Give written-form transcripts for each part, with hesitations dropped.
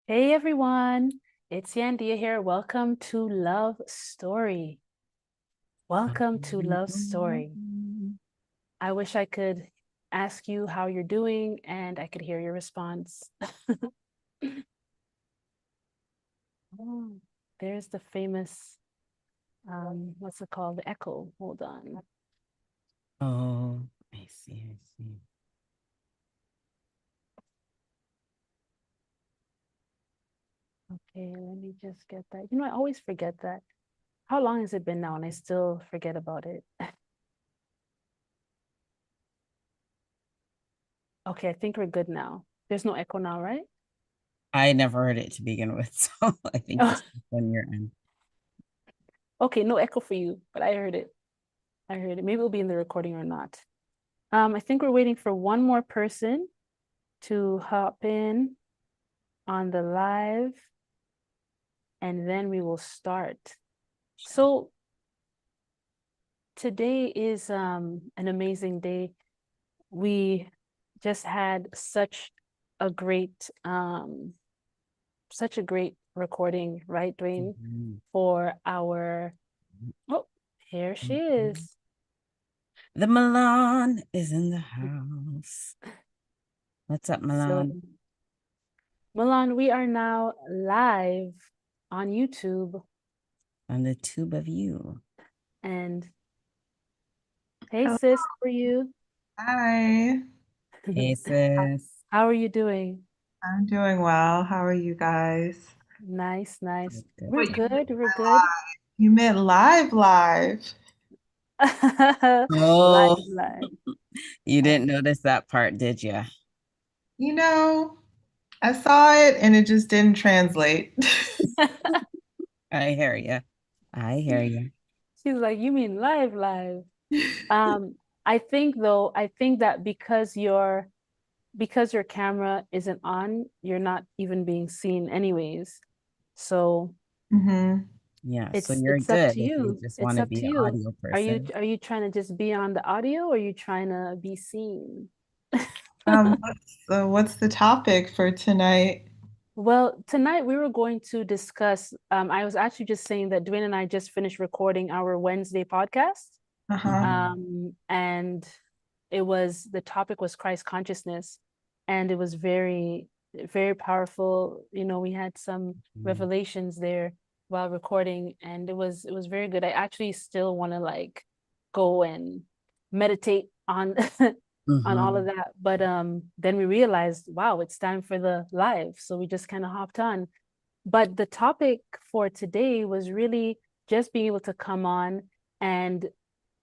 Hey everyone, it's Yandia here. Welcome to Love Story. Welcome to Love Story. I wish I could ask you how you're doing and I could hear your response. Oh, there's the famous, what's it called? The echo. Hold on. Oh, I see. Okay, let me just get that. I always forget that. How long has it been now and I still forget about it? Okay, I think we're good now. There's no echo now, right? I never heard it to begin with, so I think this is on your end. Okay, no echo for you, but I heard it. I heard it. Maybe it'll be in the recording or not. I think we're waiting for one more person to hop in on the live, and then we will start. So today is an amazing day. We just had such a great recording, right, Duane, for our oh, here she is. The Milan is in the house. What's up, So Milan? Milan, we are now live on YouTube. On the tube of you. And hey, Hello. sis, how are you? Hi, Hey, sis. How are you doing? I'm doing well. How are you guys? Nice, nice. Good. We're What you good. We're good. you meant live? Live, Oh, live. you didn't notice that part, did you? You know, I saw it and it just didn't translate. I hear you. I hear you. She's like, you mean live, live. Um, I think that because your camera isn't on, you're not even being seen anyways. So hmm Yeah, so it's you're it's up good to if you you. just It's want to up be to an you. audio Are you person. are you trying to just be on the audio or are you trying to be seen? what's the topic for tonight? Well, tonight we were going to discuss. I was actually just saying that Duane and I just finished recording our Wednesday podcast. Uh-huh. Mhm. And the topic was Christ consciousness. And it was very, very powerful. We had some Mhm. revelations there while recording, and it was very good. I actually still want to like go and meditate on on all of Mhm. that. But then we realized, wow, it's time for the live. So we just kind of hopped on. But the topic for today was really just being able to come on and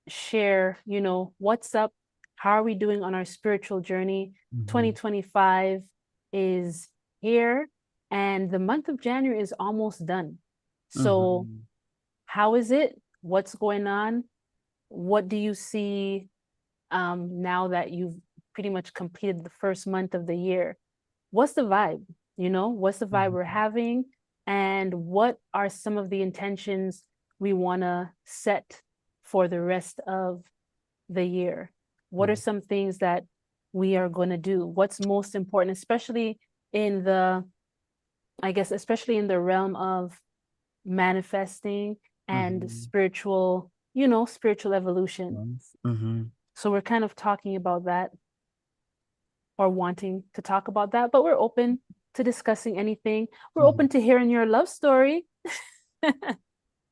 share, what's up, how are we doing on our spiritual journey. Mhm. 2025 is here, and the month of January is almost done. So, Mhm. how is it? What's going on? What do you see now that you've pretty much completed the first month of the year? What's the vibe? What's the vibe Mhm. we're having? And what are some of the intentions we want to set for the rest of the year? What are Mhm. some things that we are going to do? What's most important, especially in the, I guess, especially in the realm of manifesting and Mhm. spiritual evolution. Yes. Mhm. So we're kind of talking about that or wanting to talk about that, but we're open to discussing anything. We're Mhm. open to hearing your love story.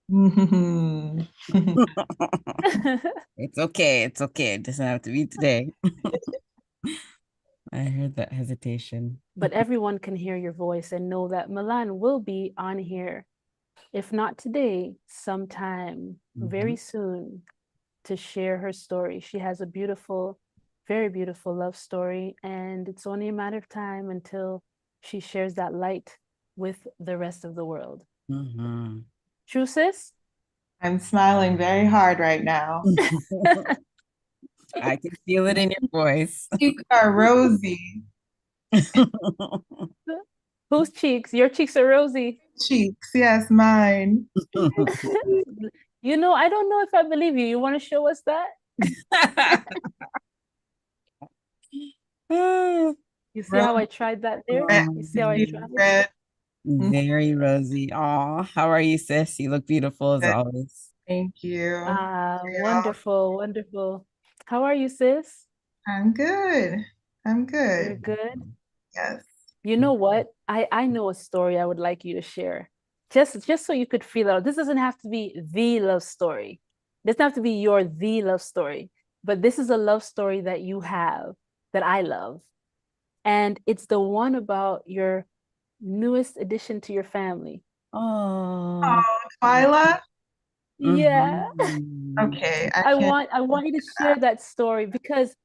Mhm. It's okay. It's okay. It doesn't have to be today. I heard that hesitation. But everyone can hear your voice and know that Milan will be on here, if not today, sometime very Mhm. soon, to share her story. She has a beautiful, very beautiful love story, and it's only a matter of time until she shares that light with the rest of the world. Mhm. True, sis? I'm smiling very hard right now. I can feel it in your voice. Cheeks are rosy. Whose cheeks? Your cheeks are rosy. Cheeks, yes, mine. I don't know if I believe you. You want to show us that? You see how I tried that there? Red, You see how I Mhm. tried? red. Very rosy. Oh, how are you, sis? You look beautiful as Good. always. Thank you. Yeah, Wonderful, wonderful. How are you, sis? I'm good. I'm You're good. good. Yes. You know what? I know a story I would like you to share. Just so you could feel it out. This doesn't have to be the love story. It doesn't have to be your the love story, but this is a love story that you have that I love. And it's the one about your newest addition to your family. Oh. Oh, Twyla. Yeah. Mhm. Okay, I want you to share that story because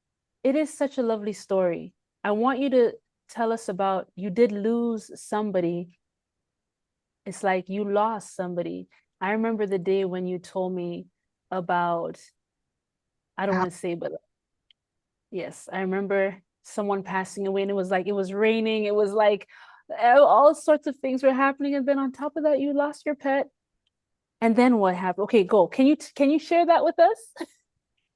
it is such a lovely story. I want you to tell us about you did lose somebody. It's like you lost somebody. I remember the day when you told me about, I don't want to say, but yes, I remember someone passing away and it was like it was raining. It was like all sorts of things were happening. And then on top of that, you lost your pet. And then what happened? Okay, go. Can you share that with us?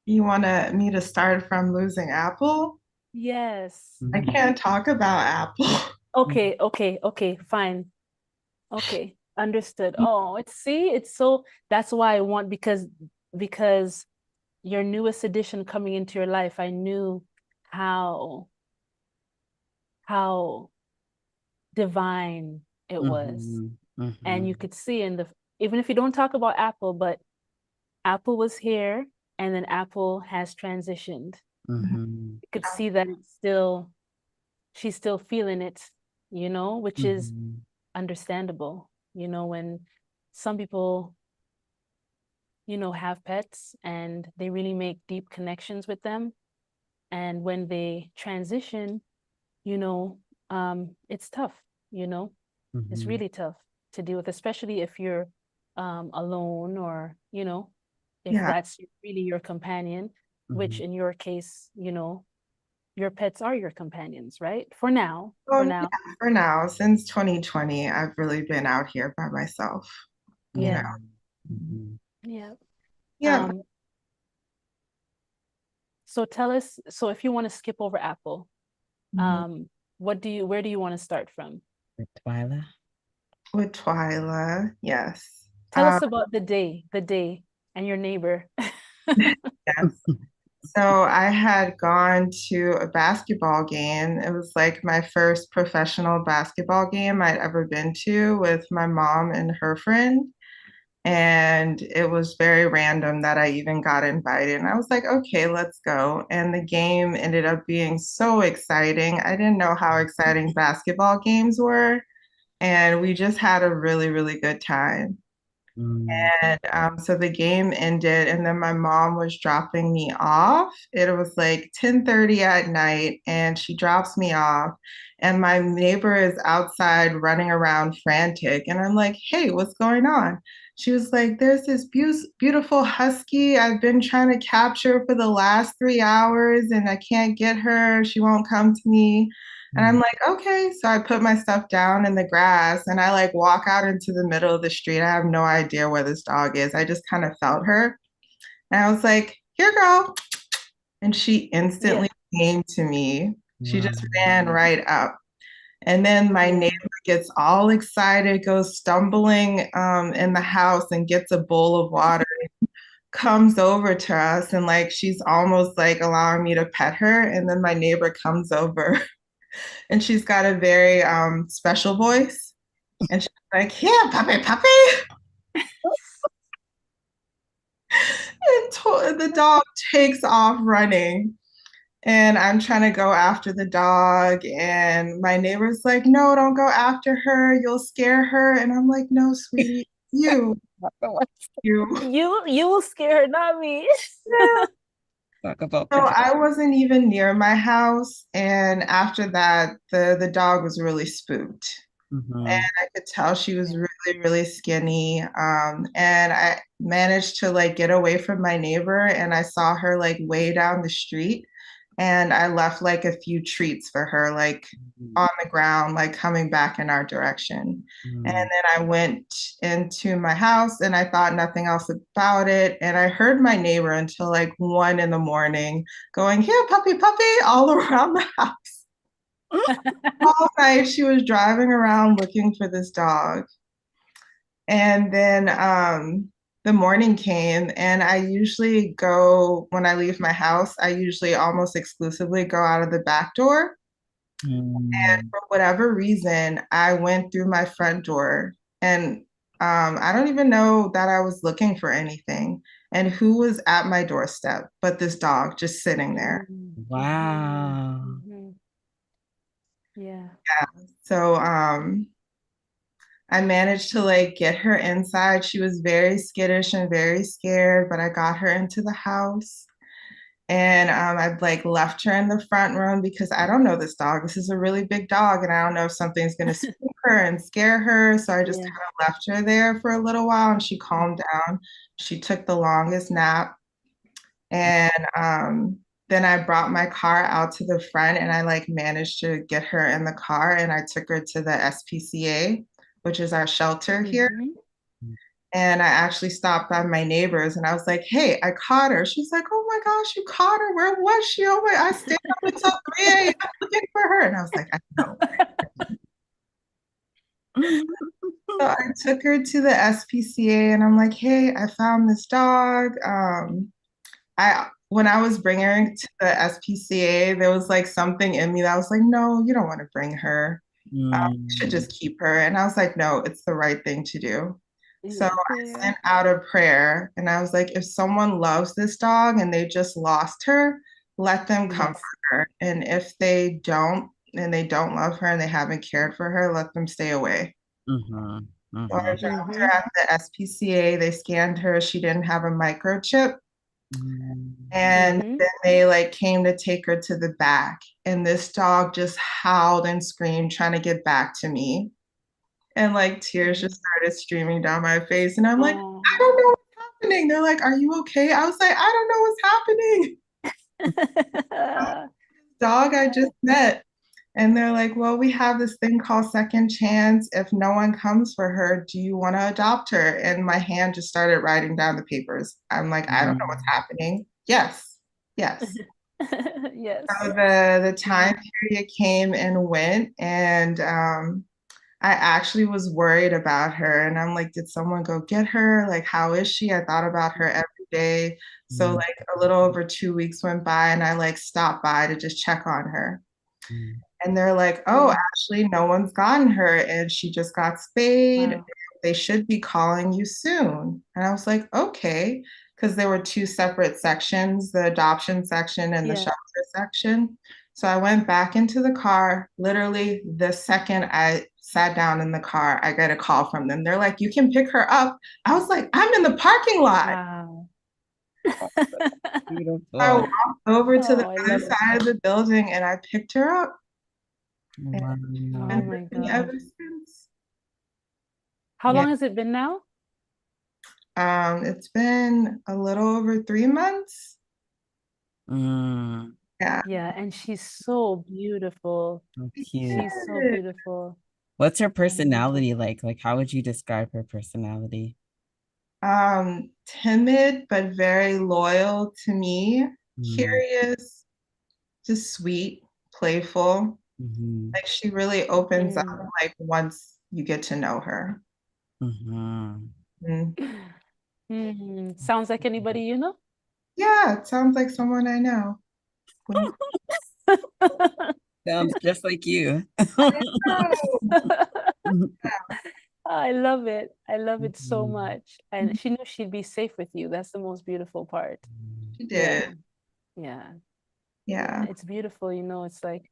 you want me to start from losing Apple? Yes. I Mhm. can't talk about Apple. Okay, okay, okay, fine. Okay, understood. Oh, it's so that's why I want because your newest addition coming into your life, I knew how how divine it was. Mhm. And you Mhm. could see in the even if you don't talk about Apple, but Apple was here and then Apple has transitioned. Mhm. You could see that she's still feeling it, which is Mhm. understandable. When some people have pets and they really make deep connections with them. And when they transition, you know, it's tough, you know, it's Mhm. really tough to deal with, especially if you're alone or, if Yeah. that's really your companion, which Mhm. in your case, your pets are your companions, right? For Yeah, now. for now, since 2020, I've really been out here by myself, you know. Yeah. Yeah. Mhm. Yeah. Yeah. Um, so tell us, so if you want to skip over Apple, Mhm. um, where do you want to start from? With Twyla. With Twyla, yes. Tell us about the day and your neighbor. Yes. So I had gone to a basketball game. It was like my first professional basketball game I'd ever been to with my mom and her friend. And it was very random that I even got invited. And I was like, okay, let's go. And the game ended up being so exciting. I didn't know how exciting basketball games were. And we just had a really, really good time. Mhm. And so the game ended, and then my mom was dropping me off. It was like 10:30 at night, and she drops me off, and my neighbor is outside running around frantic. And I'm like, hey, what's going on? She was like, there's this beautiful husky I've been trying to capture for the last 3 hours, and I can't get her. She won't come to me. And I'm Mhm. like, okay. So I put my stuff down in the grass and I like walk out into the middle of the street. I have no idea where this dog is. I just kind of felt her. And I was like, here, girl. And she Yeah, instantly came to me. She Wow. just ran right up. And then my yeah. neighbor gets all excited, goes stumbling in the house and gets a bowl of water, comes over to us, and like she's almost like allowing me to pet her. And then my neighbor comes over and she's got a very special voice. And she's like, "Here, puppy, puppy." And the dog takes off running. And I'm trying to go after the dog. And my neighbor's like, "No, don't go after her. You'll scare her." And I'm like, "No, sweetie, you, Not the one. you." You will scare her, not me. Yeah. Talk about So projection. I wasn't even near my house. And after that, the dog was really spooked. And Mhm. I could tell she was Yeah. really, really skinny. And I managed to like get away from my neighbor, and I saw her like way down the street. And I left like a few treats for her, like Mhm. on the ground, like coming back in our direction. And Mhm. then I went into my house and I thought nothing else about it. And I heard my neighbor until like 1 in the morning going, "Here, puppy, puppy," all around the house. All night she was driving around looking for this dog. And then the morning came, and I usually go, when I leave my house, I usually almost exclusively go out of the back door. And Mm. for whatever reason, I went through my front door, and I don't even know that I was looking for anything. And who was at my doorstep but this dog just sitting there? Wow. Yeah. So I managed to like get her inside. She was very skittish and very scared, but I got her into the house. And I like left her in the front room because I don't know this dog. This is a really big dog, and I don't know if something's gonna spook her and scare her. So I just Yeah. kind of left her there for a little while, and she calmed down. She took the longest nap, and then I brought my car out to the front, and I like managed to get her in the car, and I took her to the SPCA, which is our shelter here. Mhm. And I actually stopped by my neighbors and I was like, hey, I caught her. She's like, oh my gosh, you caught her. Where was she? Oh my, I stayed up until 3 a.m. looking for her. And I was like, I know. So I took her to the SPCA and I'm like, hey, I found this dog. When I was bringing her to the SPCA, there was like something in me that was like, no, you don't want to bring her. You should Mm. just keep her. And I was like, no, it's the right thing to do. So I Yeah. sent out a prayer and I was like, if someone loves this dog and they just lost her, let them comfort Yes. her. And if they don't, and they don't love her and they haven't cared for her, let them stay away. Mhm. So I Mhm. dropped her at the SPCA. They scanned her. She didn't have a microchip. And Mhm. then they like came to take her to the back. And this dog just howled and screamed, trying to get back to me. And like tears just started streaming down my face. And I'm like, I don't Oh. know what's happening. They're like, are you okay? I was like, I don't know what's happening. Dog I just met. And they're like, well, we have this thing called second chance. If no one comes for her, do you want to adopt her? And my hand just started writing down the papers. I'm like, I don't know what's Mhm. happening. Yes, yes. So Yes. the time period came and went, and I actually was worried about her. And I'm like, did someone go get her? Like, how is she? I thought about her every day. So Mhm. like a little over 2 weeks went by, and I like stopped by to just check on her. Mhm. And they're like, oh, Yeah. actually, no one's gotten her, and she just got spayed. Wow. They should be calling you soon. And I was like, okay, because there were two separate sections, the adoption section and the Yeah. shelter section. So I went back into the car. Literally, the second I sat down in the car, I got a call from them. They're like, you can pick her up. I was like, I'm in the parking lot. Wow. I Beautiful. walked over to the Oh, I other love it. side of the building and I picked her up. And she's Oh Wow. been my with me gosh. ever since. How Yeah. long has it been now? It's been a little over 3 months. Mm. Yeah. Yeah, and she's so beautiful. So cute. She's so beautiful. What's her And personality like? Like, how would you describe her personality? Timid but very loyal to me, Mm. curious, just sweet, playful. Mhm. Like she really opens up mm. like once you get to know her. Mhm. Mm. Sounds like anybody you know? Yeah, it sounds like someone I know. Wait. Sounds just like you. Oh, I love it. I love it so Mhm. much. And she knew she'd be safe with you. That's the most beautiful part. she Yeah. did. Yeah. Yeah. Yeah. It's beautiful. It's like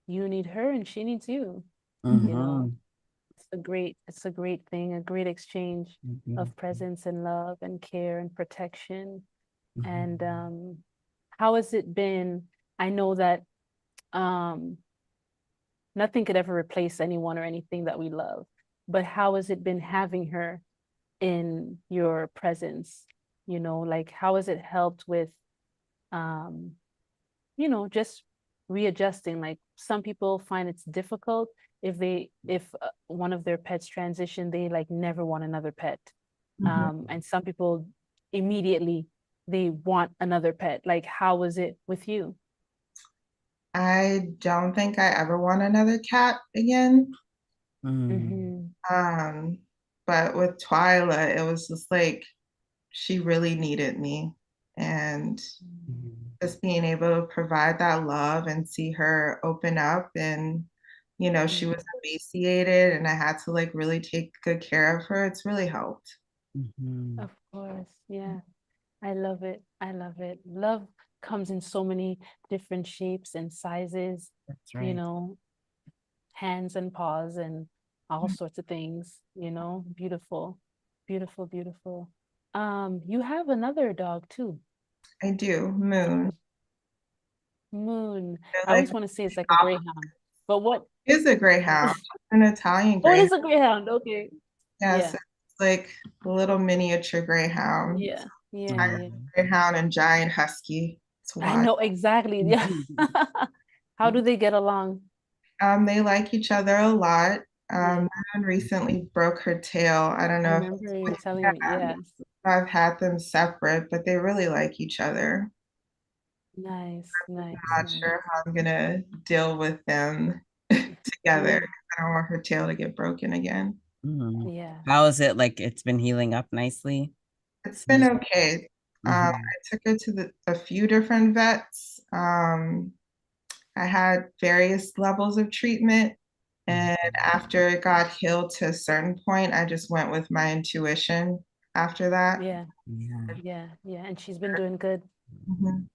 you need her and she needs you. You know, Mhm. it's a great thing, a great exchange of Beautiful. presence and love and care and protection. And Mhm. how has it been? I know that um nothing could ever replace anyone or anything that we love, but how has it been having her in your presence? Like how has it helped with um just readjusting? Like some people find it's difficult if one of their pets transition, they like never want another pet. Mhm. And some people immediately they want another pet. Like how was it with you? I don't think I ever want another cat again. Mm. Mm-hmm. Um, but with Twyla, it was just like she really needed me. And Mm. just being able to provide that love and see her open up and she Yeah, was emaciated and I had to like really take good care of her. It's really helped. Mhm. of course. Yeah. I love it. I love it. Love comes in so many different shapes and sizes, That's you right. know, hands and paws and all sorts of things, beautiful, beautiful, beautiful. You have another dog too, I do. Moon. Moon. They're I like always want to say it's like a greyhound, but what? is a greyhound, an Italian Oh, it greyhound. is a greyhound. Okay. Yes, Yeah. it's like a little miniature greyhound. Yeah. Yeah. Tiger Yeah. Mhm. greyhound and giant husky. It's I wild. know exactly. Yeah. How do they get along? They like each other a lot. Yeah. Moon recently broke her tail. I don't I know if remember you it's telling me. yeah, Yes. I've had them separate, but they really like each other. Nice, nice, Not nice. sure how I'm gonna deal with them together. Mm, I don't want her tail to get broken again. Mhm. yeah, How is it? Like it's been healing up nicely It's been since? okay. I Mhm. took her to a few different vets. I had various levels of treatment, and Mhm. after it got healed to a certain point, I just went with my intuition after that. yeah, Yeah. yeah, yeah. And she's been doing good. Mhm.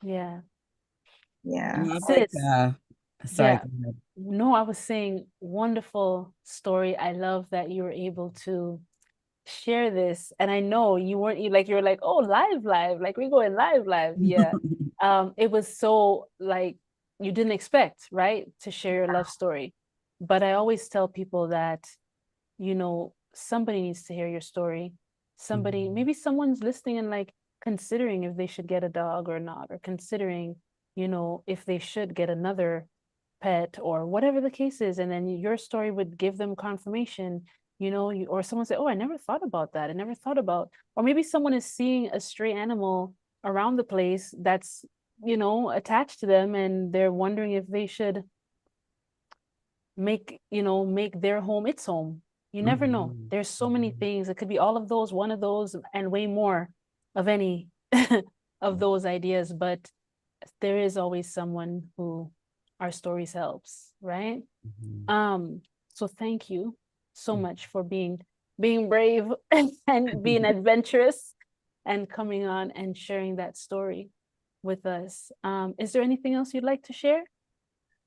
Yeah. Do Yeah. you have like Sis, sorry, yeah. go ahead. No, I was saying wonderful story. I love that you were able to share this. And I know you weren't like you were like, oh, live, live, like we're going live, live. Yeah. It was so like you didn't expect, right, to share your love story. But I always tell people that somebody needs to hear your story. Somebody, Mhm. maybe someone's listening and like considering if they should get a dog or not, or considering, if they should get another pet or whatever the case is. And then your story would give them confirmation, or someone say, oh, I never thought about that. I never thought about, or maybe someone is seeing a stray animal around the place that's, attached to them and they're wondering if they should make their home its home. You never know. Mhm. There's so many Mhm. things. It could be all of those, one of those, and way more of any of those ideas. But there is always someone who our stories helps, right? Mhm. Um, so thank you so much for being brave and being adventurous and coming on and sharing that story with us. Is there anything else you'd like to share?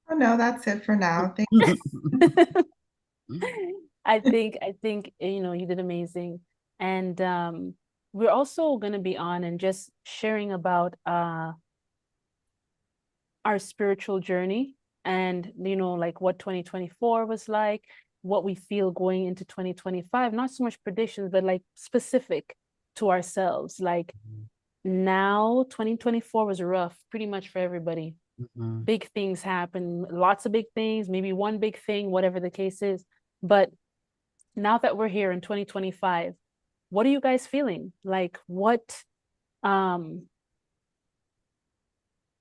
Oh no, that's it for now. Thank I think you did amazing. And we're also going to be on and just sharing about our spiritual journey and like what 2024 was like, what we feel going into 2025, not so much predictions but like specific to ourselves. Like now 2024 was rough pretty much for everybody. Mhm. Big things happen, lots of big things, maybe one big thing, whatever the case is. But now that we're here in 2025, what are you guys feeling? Like um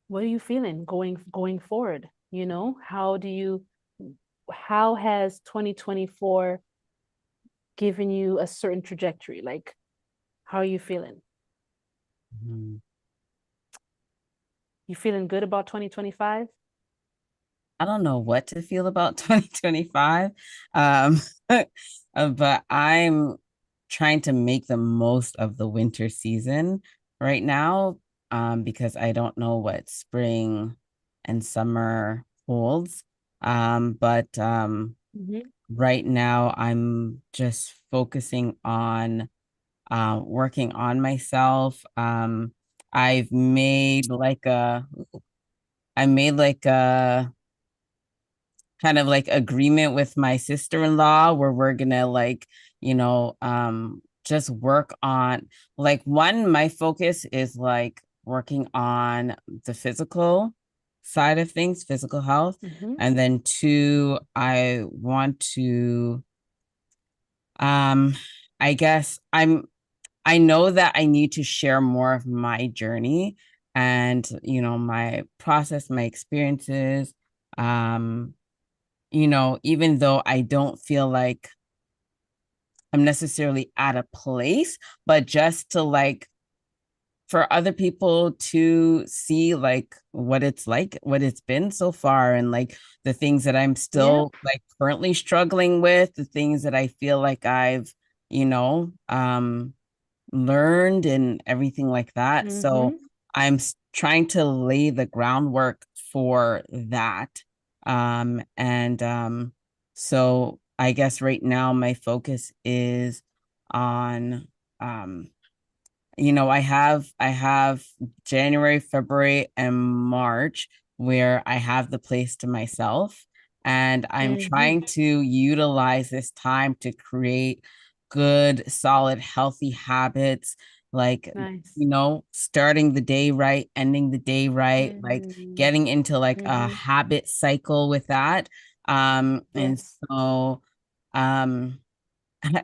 what are you feeling going forward? How has 2024 given you a certain trajectory? Like how are you feeling? Mhm. You feeling good about 2025? I don't know what to feel about 2025. But I'm trying to make the most of the winter season right now, because I don't know what spring and summer holds. But Mm-hmm. right now I'm just focusing on working on myself. I've made like a I made like a kind of like agreement with my sister-in-law where we're gonna like, just work on like one, my focus is like working on the physical side of things, physical health. Mm-hmm. And then two, I want to um I guess I know that I need to share more of my journey and, you know, my process, my experiences. You know, even though I don't feel like I'm necessarily at a place, but just to like for other people to see like what it's like, what it's been so far, and like the things that I'm Yeah. still like currently struggling with, the things that I feel like I've, you know, learned and everything like that. So Mm-hmm. I'm trying to lay the groundwork for that. And so I guess right now my focus is on you know, I have January, February, and March where I have the place to myself. And I'm Mm-hmm. trying to utilize this time to create good, solid, healthy habits, like, Nice. you know, starting the day right, ending the day right, like Mm-hmm. getting into like a Mm-hmm. habit cycle with that. And Yes. so um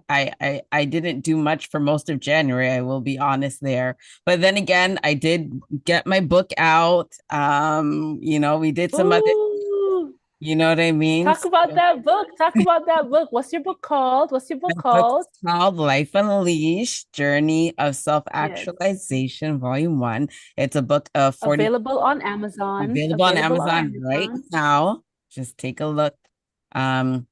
I didn't do much for most of January, I will be honest there. But then again, I did get my book out. You know, we did some other, Ooh. you know what I mean? Talk about So that book. Talk about that book. What's your book called? What's your book my book's called? called Life Unleashed: Journey of Yes. Self-Actualization, Volume 1. It's a book of 40, Available on Amazon. available on Available on Amazon right Amazon. now. Just take a look. Um,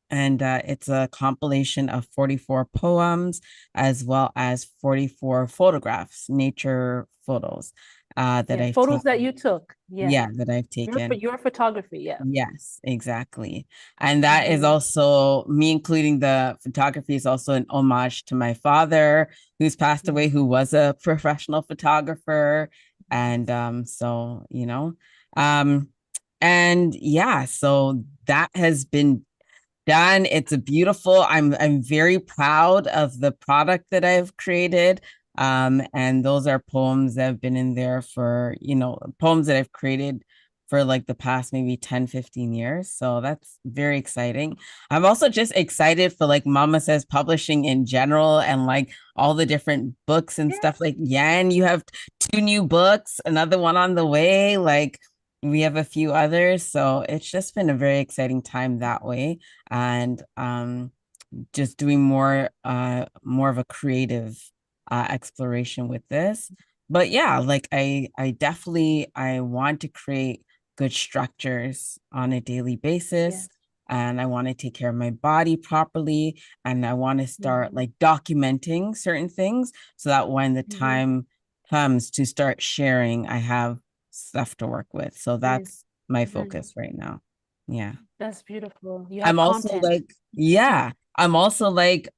and it's a compilation of 44 poems as well as 44 photographs, nature photos that Yeah. I've Photos that taken. you took. Yeah. Yeah, that I've taken. Your photography. Yeah. Yes, exactly. And that is Mm-hmm. also me including the photography is also an homage to my father who's passed away, who was a professional photographer. And so, you know, um, and yeah, so that has been done. It's a beautiful, I'm very proud of the product that I've created. And those are poems that have been in there for, you know, poems that I've created for like the past maybe 10, 15 years. So that's very exciting. I'm also just excited for like Mama Says Publishing in general and like all the different books and Yeah. stuff. Like Yan, you have 2 new books, another one on the way. Like we have a few others. So it's just been a very exciting time that way. And just doing more of a creative exploration with this. But yeah, like I definitely I want to create good structures on a daily basis, Yes. and I want to take care of my body properly, and I want to start Mm-hmm. like documenting certain things so that when the Mm-hmm. time comes to start sharing, I have stuff to work with. So Nice. that's my Nice. focus right now. Yeah. That's beautiful. You I'm have also content. like, yeah, I'm also like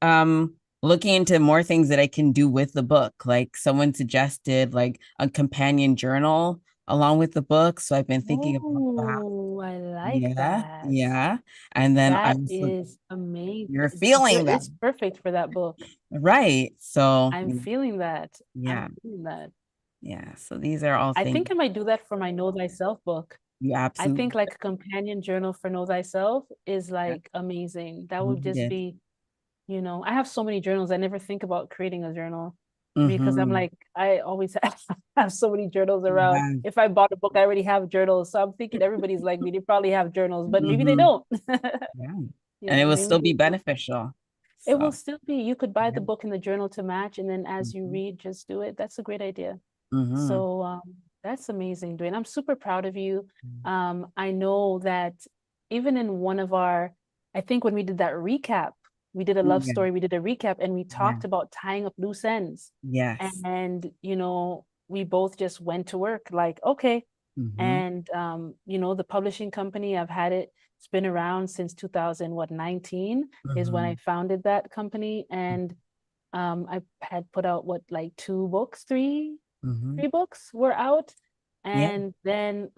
looking into more things that I can do with the book. Like someone suggested like a companion journal along with the book. So I've been thinking about that. Oh, I like Yeah, that. yeah. And then I That also is amazing. you're feeling It's them. perfect for that book. Right. So I'm feeling that. I'm yeah, feeling that. yeah. So these are all I things think I might do that for my Know Thyself book. you I absolutely think like a companion journal for Know Thyself is yeah, like amazing. That would just needed. be, I have so many journals. I never think about creating a journal because I'm Mm-hmm. like, I always have so many journals around. Yeah. If I bought a book, I already have journals. So I'm thinking everybody's like me. They probably have journals, but maybe they Mm-hmm. don't. Yeah. And it Yeah, will maybe still they be don't. beneficial. It will So still be, you could buy yeah. the book and the journal to match, and then as you Mm-hmm. read, just do it. That's a great idea. Mm-hmm. So that's amazing, Duane. I'm super proud of you. I know that even in one of our, I think when we did that recap, we did a love Yeah. story, we did a recap, and we Yeah. talked about tying up loose ends. Yes. And, we both just went to work like, okay. Mm-hmm. And, the publishing company, I've had it, it's been around since 2019 is when I Mm-hmm. founded that company. And I had put out what, like 2 books, Mm-hmm. 3 books were out. Yeah. And then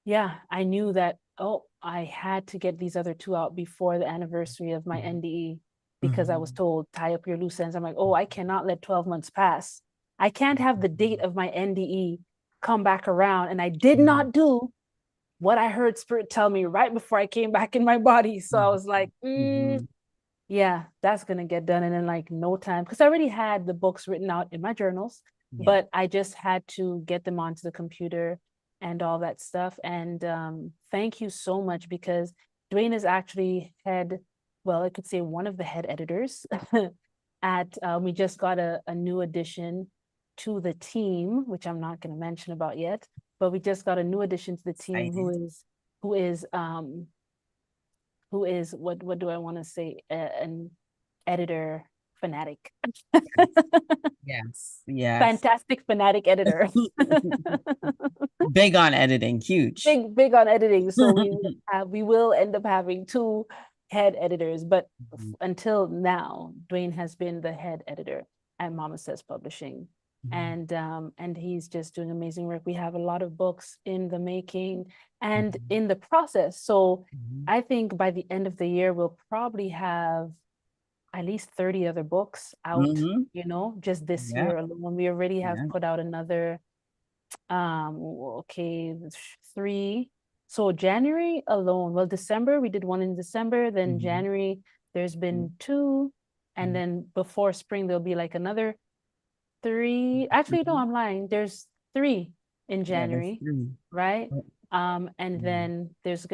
yeah, I knew that, oh, I had to get these other 2 out before the anniversary of my NDE because I was Mm-hmm. told tie up your loose ends. I'm like, oh, I cannot let 12 months pass. I can't have the date of my NDE come back around. And I did not do what I heard Spirit tell me right before I came back in my body. So I was like, Mm-hmm. yeah, that's gonna get done. And in like no time, because I already had the books written out in my journals. Yeah. but I just had to get them onto the computer and all that stuff. And thank you so much, because Duane is actually well, I could say one of the head editors at, we just got a new addition to the team, which I'm not going to mention about yet, but we just got a new addition to the team who is what do I want to say, an editor fanatic. Yes. Yes. Fantastic fanatic editor. Big on editing, huge. Big on editing. So we will end up having two head editors, but until now, Duane has been the head editor at Mama Says Publishing. And he's just doing amazing work. We have a lot of books in the making and in the process. So I think by the end of the year, we'll probably have at least 30 other books out, you know, just this year alone. We already have put out another, okay, 3. So January alone, well, December, we did one in December, then January, there's been 2, and then before spring, there'll be like another 3. Actually, no, I'm lying. There's 3 in January, right? And then there's,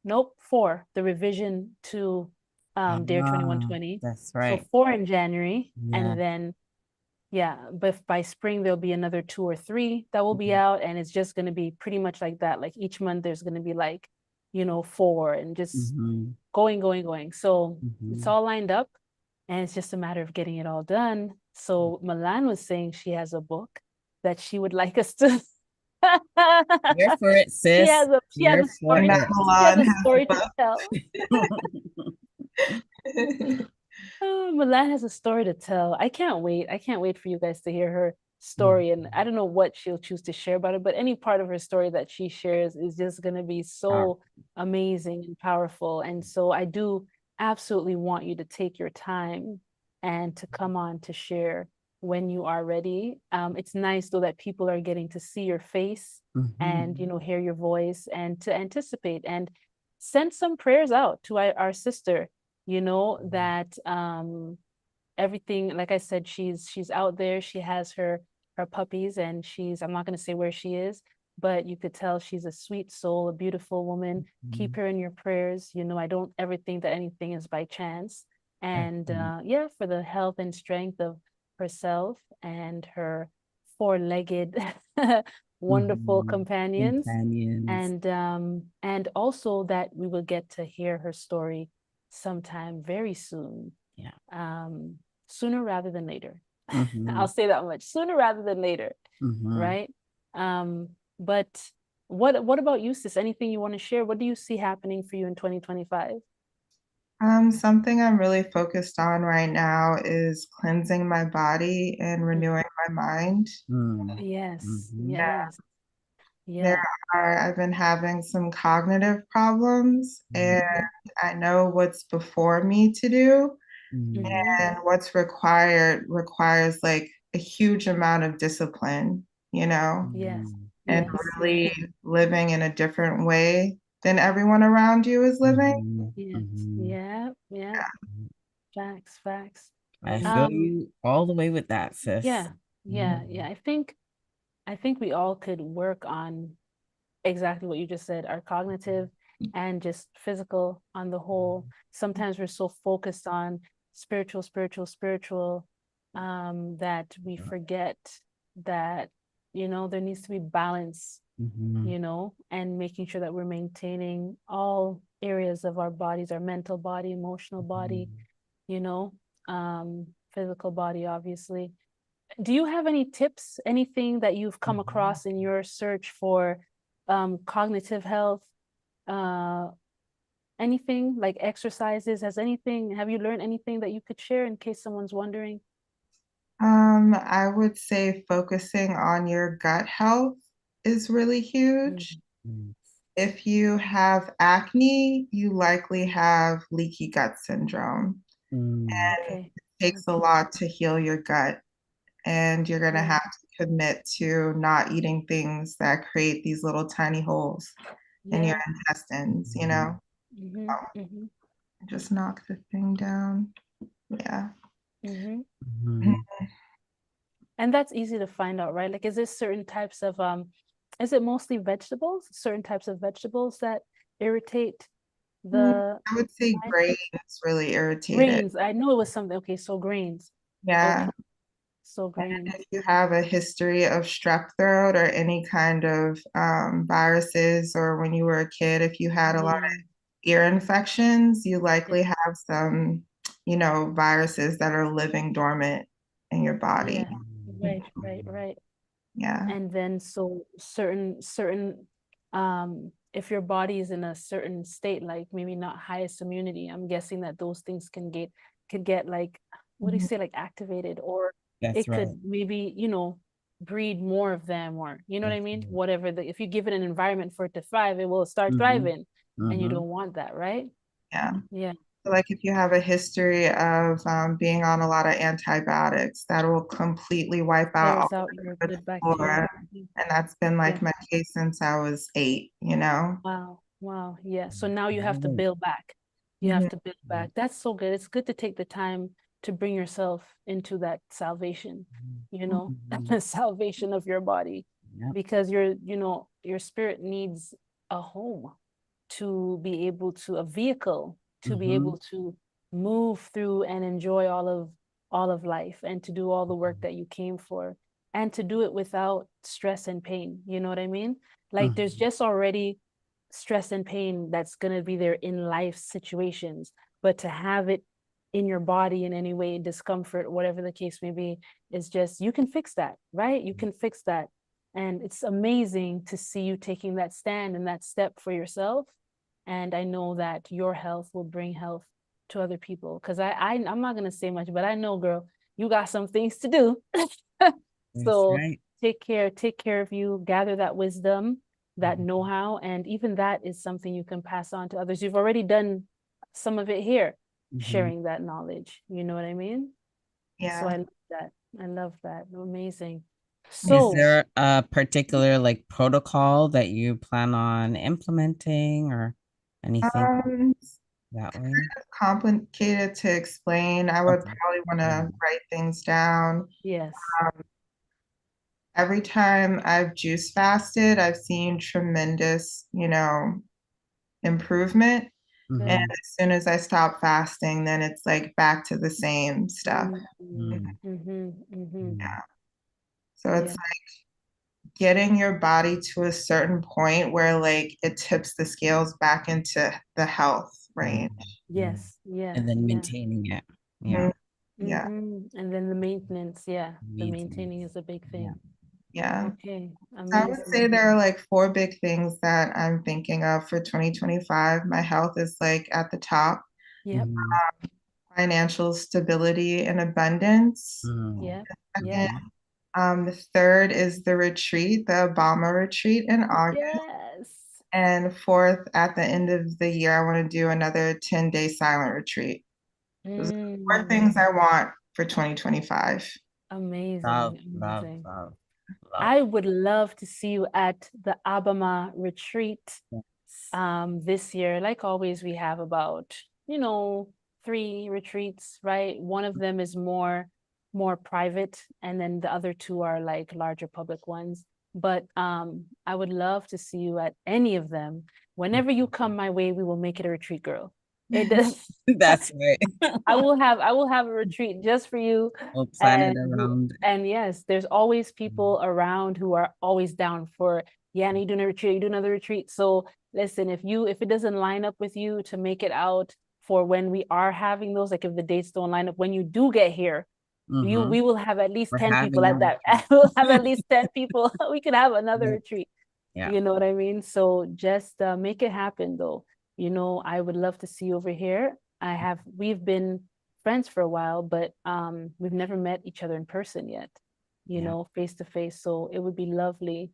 nope, 4, the revision to Dare 2120. That's right. So 4 in January, and then but by spring there'll be another 2 or 3 that will be out, and it's just going to be pretty much like that. Like each month there's going to be like, you know, 4, and just going. So it's all lined up, and it's just a matter of getting it all done. So Milan was saying she has a book that she would like us to Here for it, sis. She has a story to tell. Oh, Milan has a story to tell. I can't wait. I can't wait for you guys to hear her story. And I don't know what she'll choose to share about it, but any part of her story that she shares is just going to be so amazing and powerful. And so I do absolutely want you to take your time and to come on to share when you are ready. It's nice though that people are getting to see your face and, you know, hear your voice, and to anticipate and send some prayers out to our sister, you know, that everything, like I said, she's out there. She has her puppies, and I'm not going to say where she is, but you could tell she's a sweet soul, a beautiful woman. Keep her in your prayers. You know, I don't ever think that anything is by chance. And for the health and strength of herself and her 4-legged wonderful companions. And also that we will get to hear her story sometime very soon. Sooner rather than later. I'll say that much. Sooner rather than later. Right? But what about you, sis? Anything you want to share? What do you see happening for you in 2025? Something I'm really focused on right now is cleansing my body and renewing my mind. Yes. I've been having some cognitive problems, and I know what's before me to do, and what's requires like a huge amount of discipline, you know, and really living in a different way than everyone around you is living. Yeah. Facts. I feel you all the way with that, sis. Yeah. I think we all could work on exactly what you just said, our cognitive and just physical on the whole. Sometimes we're so focused on spiritual, that we forget that, you know, there needs to be balance, you know, and making sure that we're maintaining all areas of our bodies, our mental body, emotional body, you know, physical body, obviously. Do you have any tips, anything that you've come across in your search for cognitive health? Anything like exercises? Have you learned anything that you could share in case someone's wondering? I would say focusing on your gut health is really huge. If you have acne, you likely have leaky gut syndrome. And it takes a lot to heal your gut. And you're going to have to commit to not eating things that create these little tiny holes in your intestines, you know? Just knock the thing down. Yeah. And that's easy to find out, right? Like, is there certain types of is it mostly vegetables, certain types of vegetables that irritate the I would say mind? grains really irritated. Grains. I knew it was something. Okay, so grains. Yeah. Okay, so grains. If you have a history of strep throat or any kind of viruses, or when you were a kid, if you had a lot of ear infections, you likely have some, viruses that are living dormant in your body. Yeah, right. Yeah. And then so certain if your body is in a certain state, like maybe not highest immunity, I'm guessing that those things could get like, what do you say, like activated, or That's it right. could maybe, breed more of them, or you know what I That's mean? right. Whatever if you give it an environment for it to thrive, it will start thriving, and you don't want that, right? Yeah. Yeah. Like if you have a history of being on a lot of antibiotics, that will completely wipe out all Clears out your the good bacteria. flora. And that's been Yeah. like my case since I was 8. Wow. Yeah. So now you have to Right. build back. You have Mhm. to build back. That's so good. It's good to take the time to bring yourself into that salvation, the salvation of your body, Yep. because your spirit needs a home to be able to, a vehicle to be able to move through and enjoy all of life, and to do all the work that you came for, and to do it without stress and pain. You know what I mean? Like there's just already stress and pain that's going to be there in life situations, but to have it in your body in any way, discomfort, whatever the case may be, is just, you can fix that, right? You can fix that. And it's amazing to see you taking that stand and that step for yourself. And I know that your health will bring health to other people, because I'm not going to say much, but I know, girl, you got some things to do. That's So right. take care of you, gather that wisdom, that know-how, and even that is something you can pass on to others. You've already done some of it here, sharing that knowledge. You know what I mean? So Yeah. I love that. I love that. Amazing. Is So there a particular like protocol that you plan on implementing or anything It's that way? complicated to explain. I would Okay. probably want to write things down. yes. Every time I've juice fasted, I've seen tremendous, improvement. And Good. as soon as I stop fasting, then it's like back to the same stuff. Yeah. So it's Yeah. like getting your body to a certain point where like it tips the scales back into the health range. Yes. Yeah. And then Yeah. maintaining it. Yeah. Mhm. Yeah. And then the maintenance. Yeah. The maintaining Maintenance. is a big Yeah. thing. Yeah. Okay. So I would say Amazing. there are like 4 big things that I'm thinking of for 2025. My health is like at the top, Yep. financial stability and abundance. Yep. Yep. Second, the third is the retreat, the Obama retreat in August. Yes. And fourth, at the end of the year, I want to do another 10-day silent retreat. Those are 4 things I want for 2025. Love, Amazing. love, Amazing. love, love. I would love to see you at the Abama retreat Yes. this year. Like always, we have about, 3 retreats, right? One of them is more private, and then the other 2 are like larger public ones. But I would love to see you at any of them. Whenever you come my way, we will make it a retreat, girl. It does. That's right. I will have a retreat just for you. We'll plan it And around. and yes, there's always people around who are always down for, yeah, and you do a retreat, you do another retreat. So listen, if it doesn't line up with you to make it out for when we are having those, like if the dates don't line up, when you do get here, we will have at least We're 10 people having a at that. retreat. We'll have at least 10 people. We could have another Yep. retreat. Yeah. You know what I mean? So just make it happen though. I would love to see you over here. We've been friends for a while, but we've never met each other in person yet, face to face. So it would be lovely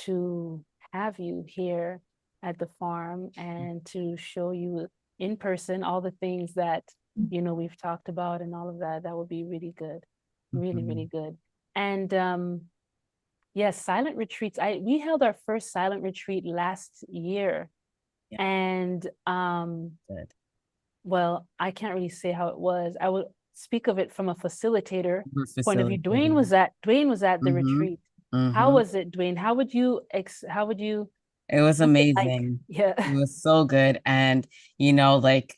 to have you here at the farm and to show you in person all the things that, we've talked about and all of that. That would be really good. Really, really good. And yes, silent retreats. We held our first silent retreat last year. And Good. well, I can't really say how it was. speak of it from a facilitator We're point of view. Duane facilitating. was at the retreat. How was it, Duane? How would you It was what's it like? amazing. Yeah. It was so good. And, you know, like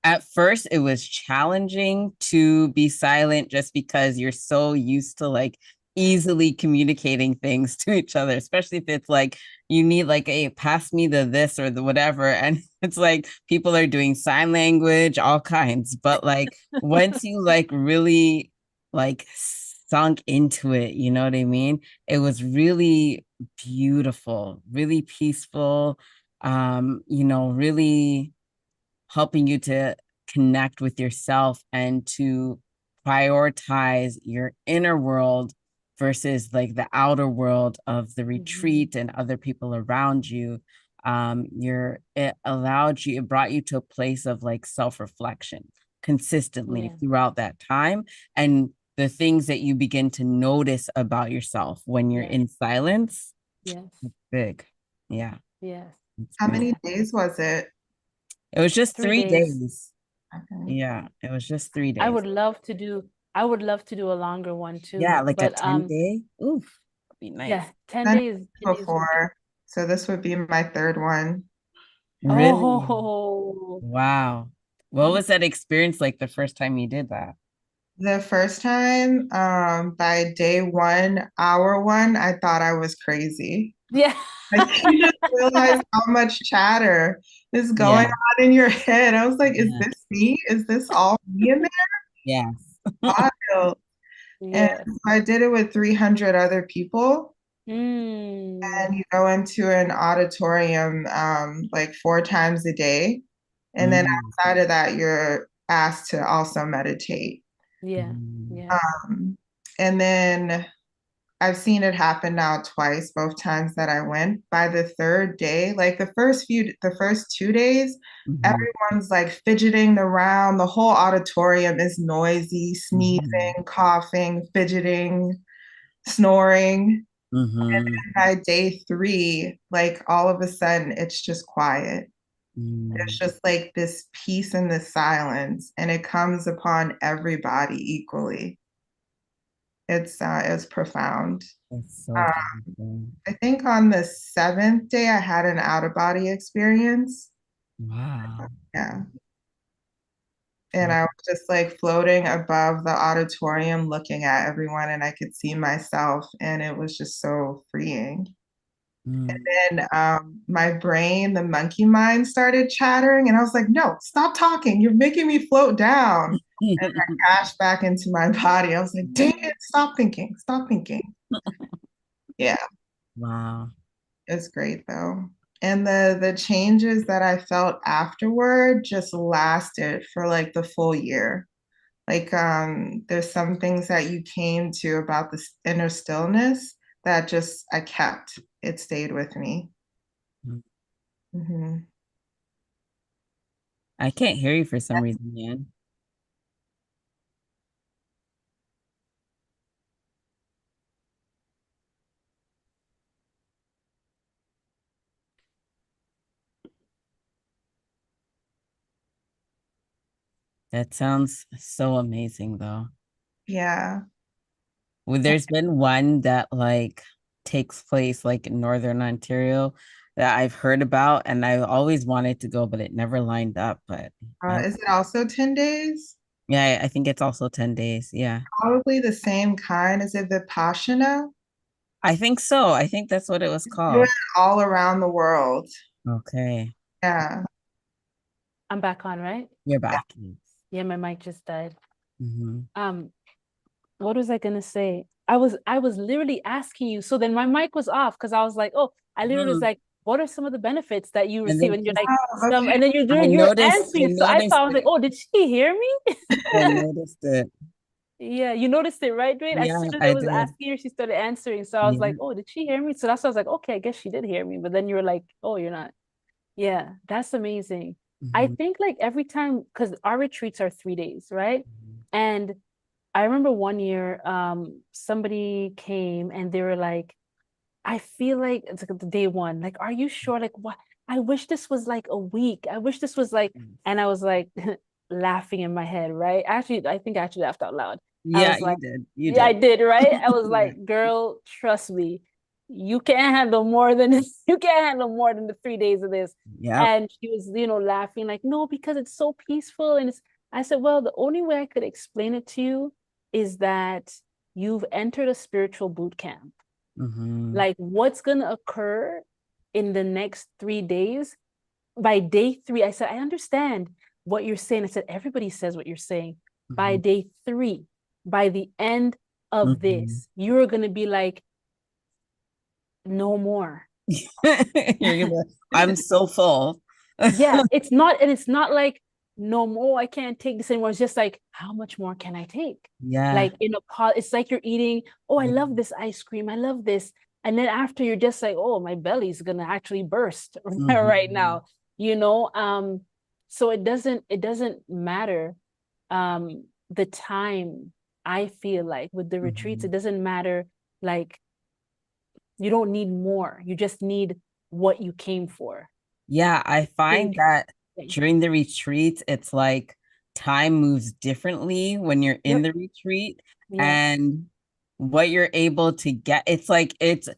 at first it was challenging to be silent just because you're so used to like easily communicating things to each other, especially if it's like you need like, hey, pass me the this or the whatever. And it's like people are doing sign language, all kinds. But like once you like really like sunk into it, you know what I mean? It was really beautiful, really peaceful, you know, really helping you to connect with yourself and to prioritize your inner world versus like the outer world of the retreat and other people around you. It brought you to a place of like self-reflection consistently throughout that time, and the things that you begin to notice about yourself when you're in silence. Yes. It's big. Yeah. Yes. How many days was it? It was just 3 days. Okay. Yeah, it was just 3 days. I would love to do a longer one too. Yeah, like a but 10-day. Oof, that'd be nice. yeah, 10 Done days. it before, so this would be my third one. Really? Oh, Wow. What was that experience like the first time you did that? The first time, by day one, hour one, I thought I was crazy. yeah. Like you just realize how much chatter is going Yeah. on in your head. I was like, is Yeah. this me? Is this all me in there? Yes. Wild. And Yeah. I did it with 300 other people. Mm. And you go into an auditorium like 4 times a day. And then Mm. outside of that, you're asked to also meditate. Yeah. Mm. Yeah. And then I've seen it happen now twice, both times that I went. By the third day, like the first 2 days, Mhm. everyone's like fidgeting around. The whole auditorium is noisy, Mhm. sneezing, coughing, fidgeting, snoring. Mhm. By day three, like all of a sudden, it's just quiet. It's Mm. just like this peace and this silence, and it comes upon everybody equally. It's profound. It's so Um, beautiful. I think on the seventh day, I had an out of body experience. Wow. Yeah. And I was just like floating above the auditorium, looking at everyone, and I could see myself, and it was just so freeing. Mm. And my brain, the monkey mind, started chattering, and I was like, no, stop talking. You're making me float down. And I crashed back into my body. I was like, dang it, stop thinking, stop thinking. Yeah. Wow. It's great though. And the changes that I felt afterward just lasted for like the full year. Like there's some things that you came to about this inner stillness that just I kept. It stayed with me. Mm. Hmm. I can't hear you for some reason, Yan. That sounds so amazing though. Yeah. Well, there's been one that like takes place like in Northern Ontario that I've heard about, and I always wanted to go, but it never lined up. But Is it also 10 days? yeah, I think it's also 10 days. Yeah. Probably the same kind. Is it Vipassana? I think so. I think that's what it was Do it called. all around the world. Okay. Yeah. I'm back on, right? You're back. Yeah, my mic just died. Mhm. What was I gonna say? I was literally asking you. So then my mic was off because I was like, oh, I literally was Mhm. like, what are some of the benefits that you And receive? then And you're like, Oh, some, okay. and then you're answering. I So I noticed thought I was like, it. oh, did she hear me? I noticed it. Yeah, you noticed it, right, Dwayne? As Yeah, soon as I I was did. asking her, she started answering. So I was like, Yeah. oh, did she hear me? So that's why I was like, okay, I guess she did hear me. But then you were like, oh, you're not. Yeah, that's amazing. I Mhm. think like every time, because our retreats are 3 days, right? And I remember one year, somebody came and they were like, I feel like it's like the day one, like, are you sure? Like, what? I wish this was like a week. I wish this was like, Mhm. and I was like, laughing in my head, right? Actually, I think I actually laughed out loud. I Yeah, was like, you did. yeah, I did, right? I was Yeah. like, girl, trust me, you can't handle more than this. You can't handle more than the 3 days of this. Yeah. And she was, laughing like, no, because it's so peaceful. And I said, well, the only way I could explain it to you is that you've entered a spiritual boot camp. Like what's going to occur in the next 3 days, by day 3, I said, I understand what you're saying. I said, everybody says what you're saying. By day 3, by the end of this, you're going to be like, no more. I'm so full. Yeah, it's not like no more, I can't take this anymore. It's just like, how much more can I take? Yeah. Like in a pot, it's like you're eating, oh, I love this ice cream, I love this. And then after you're just like, oh, my belly's gonna actually burst right now, so it doesn't matter the time. I feel like with the retreats, it doesn't matter, like you don't need more, you just need what you came for. Yeah, I find that during the retreats, it's like time moves differently when you're in the retreat, and what you're able to get, it's like it's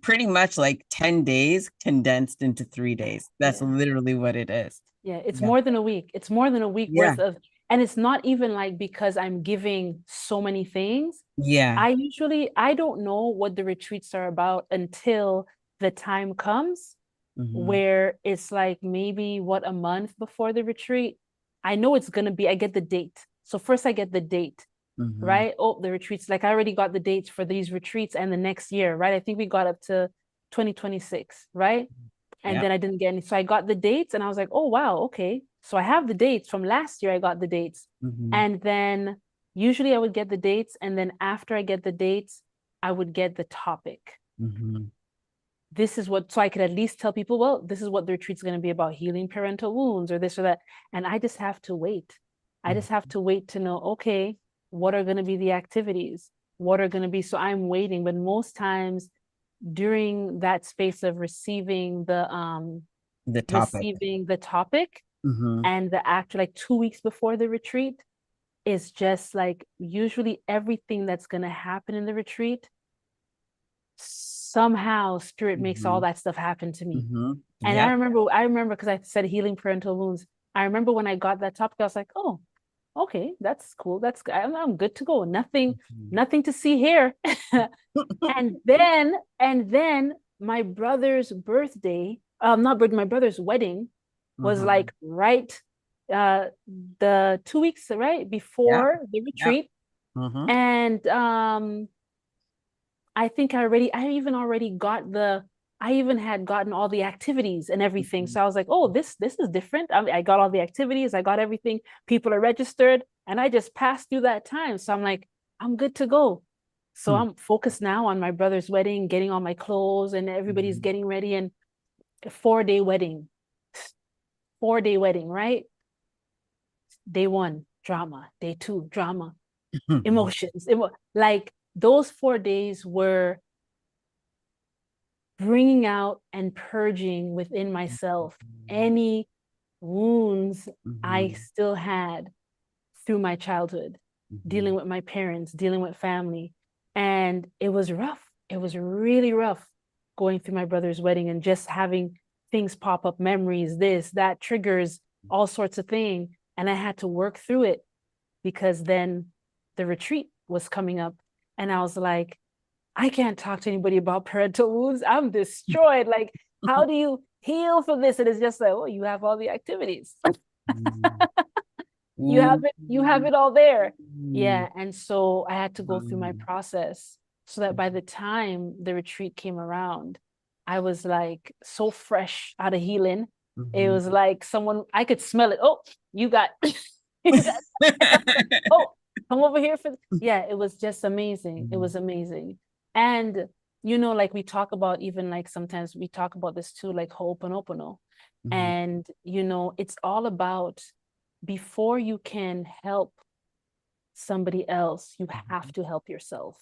pretty much like 10 days condensed into 3 days. That's literally what it is. Yeah, it's more than a week. It's more than a week worth of, and it's not even like because I'm giving so many things. Yeah. I don't know what the retreats are about until the time comes where it's like maybe a month before the retreat. I know it's going to be, I get the date. So first I get the date, right? Oh, the retreats, like I already got the dates for these retreats and the next year, right? I think we got up to 2026, right? And then I didn't get any. So I got the dates and I was like, oh, wow, okay. So I have the dates from last year. I got the dates. And then usually I would get the dates. And then after I get the dates, I would get the topic. This is what, so I could at least tell people, well, this is what the retreat's going to be about, healing parental wounds or this or that. And I just have to wait. I just have to wait to know, okay, what are going to be the activities? What are going to be, so I'm waiting. But most times during that space of receiving the topic and the actual, like 2 weeks before the retreat, is just like usually everything that's going to happen in the retreat, somehow spirit makes all that stuff happen to me. And I remember because I said healing parental wounds. I remember when I got that topic, I was like, oh, okay, that's cool. That's good. I'm good to go. Nothing to see here. And then my brother's birthday, my brother's wedding was like right the 2 weeks right before the retreat. And I think I even had gotten all the activities and everything. So I was like, oh, this is different. I got all the activities, I got everything, people are registered, and I just passed through that time. So I'm like, I'm good to go. So I'm focused now on my brother's wedding, getting all my clothes, and everybody's getting ready. And a 4-day wedding, right? Day 1, drama. Day 2, drama. Emotions. Like those 4 days were bringing out and purging within myself any wounds I still had through my childhood, dealing with my parents, dealing with family. And it was rough. It was really rough going through my brother's wedding and just having things pop up, memories, this, that, triggers, all sorts of things. And I had to work through it because then the retreat was coming up. And I was like, I can't talk to anybody about parental wounds. I'm destroyed. Like, how do you heal for this? And it's just like, oh, you have all the activities. You have it all there. Yeah. And so I had to go through my process so that by the time the retreat came around, I was like so fresh out of healing. It was like I could smell it. Oh, you got, oh, come over here yeah, it was just amazing. It was amazing. And, like we talk about, even like sometimes we talk about this too, like Ho'oponopono. And, it's all about, before you can help somebody else, you have to help yourself.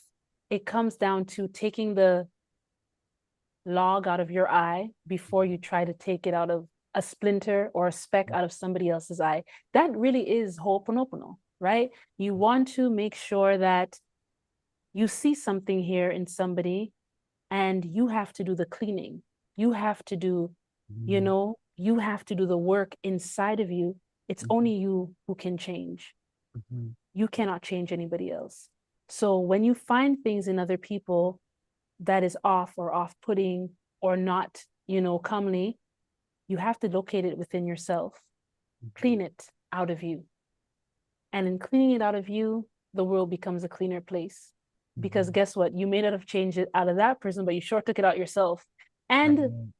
It comes down to taking the log out of your eye before you try to take it out of a splinter or a speck out of somebody else's eye. That really is Ho'oponopono, right? You want to make sure that you see something here in somebody and you have to do the cleaning. You have to do, you know, you have to do the work inside of you. It's only you who can change. You cannot change anybody else. So when you find things in other people that is off or off-putting or not, you know, comely, you have to locate it within yourself. Clean it out of you. And in cleaning it out of you, the world becomes a cleaner place. Because guess what? You may not have changed it out of that person, but you sure took it out yourself. And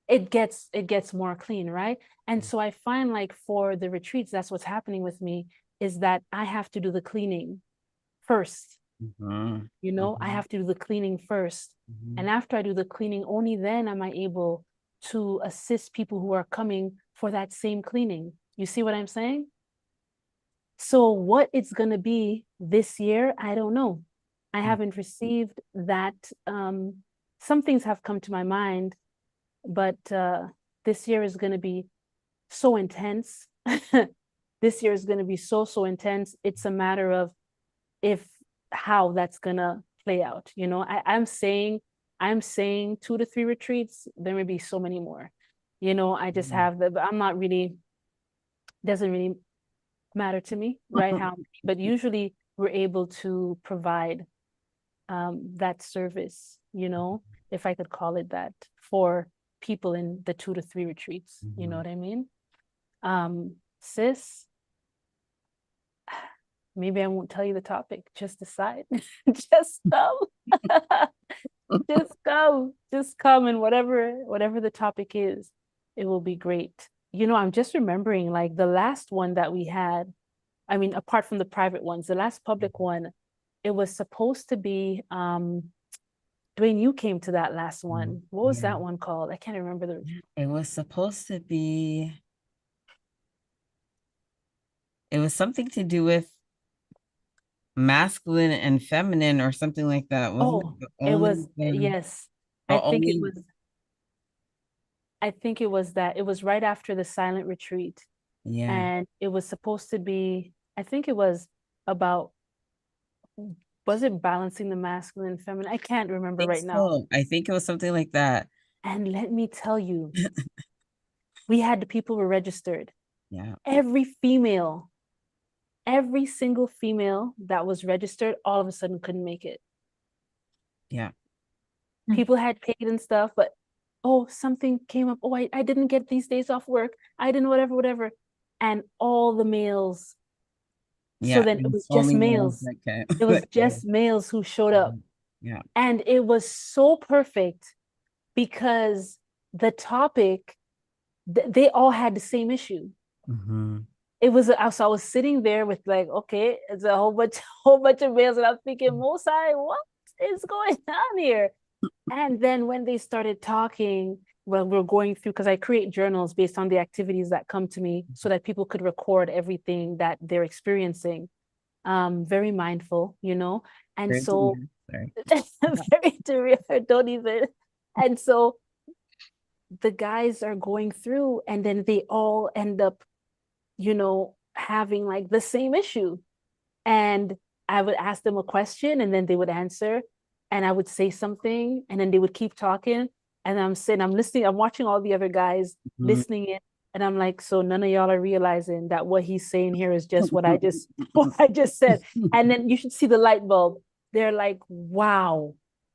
it gets more clean, right? And so I find like for the retreats, that's what's happening with me, is that I have to do the cleaning first. You know, I have to do the cleaning first. And after I do the cleaning, only then am I able to assist people who are coming for that same cleaning. You see what I'm saying? So what it's going to be this year, I don't know. I haven't received that. Some things have come to my mind, but this year is going to be so intense. This year is going to be so intense. It's a matter of how that's going to play out. You know, I'm saying 2 to 3 retreats. There may be so many more. You know, I just have but I'm not really, doesn't really matter to me, right? How, but usually we're able to provide that service, you know, if I could call it that, for people in the 2 to 3 retreats. You know what I mean? Sis, maybe I won't tell you the topic. Just decide. Just come. Just come, and whatever the topic is, it will be great. You know, I'm just remembering like the last one that we had, I mean, apart from the private ones, the last public one, it was supposed to be, Duane, you came to that last one. What was that one called? I can't remember It was supposed to be, it was something to do with masculine and feminine or something like that. Wasn't it was, yes. I think it was that. It was right after the silent retreat. Yeah. And it was supposed to be, I think it was about, was it balancing the masculine and feminine? I can't remember right now. I think it was something like that. And let me tell you, we had the people were registered. Yeah. Every single female that was registered, all of a sudden couldn't make it. Yeah. People had paid and stuff, but something came up. I didn't get these days off work. I didn't whatever. And all the males. Yeah, so then it was just males. It was just males who showed up. Yeah. And it was so perfect because the topic, they all had the same issue. It was, so I was sitting there with like, okay, it's a whole bunch of males, and I'm thinking, Mosai, what is going on here? And then when they started talking, well, we're going through, because I create journals based on the activities that come to me so that people could record everything that they're experiencing. Very mindful, you know? And very so, very Teresa, don't even. And so the guys are going through, and then they all end up, you know, having like the same issue. And I would ask them a question, and then they would answer, and I would say something, and then they would keep talking. And I'm listening, I'm watching all the other guys listening in, and I'm like, so none of y'all are realizing that what he's saying here is just what I just said. And then you should see the light bulb. They're like, wow.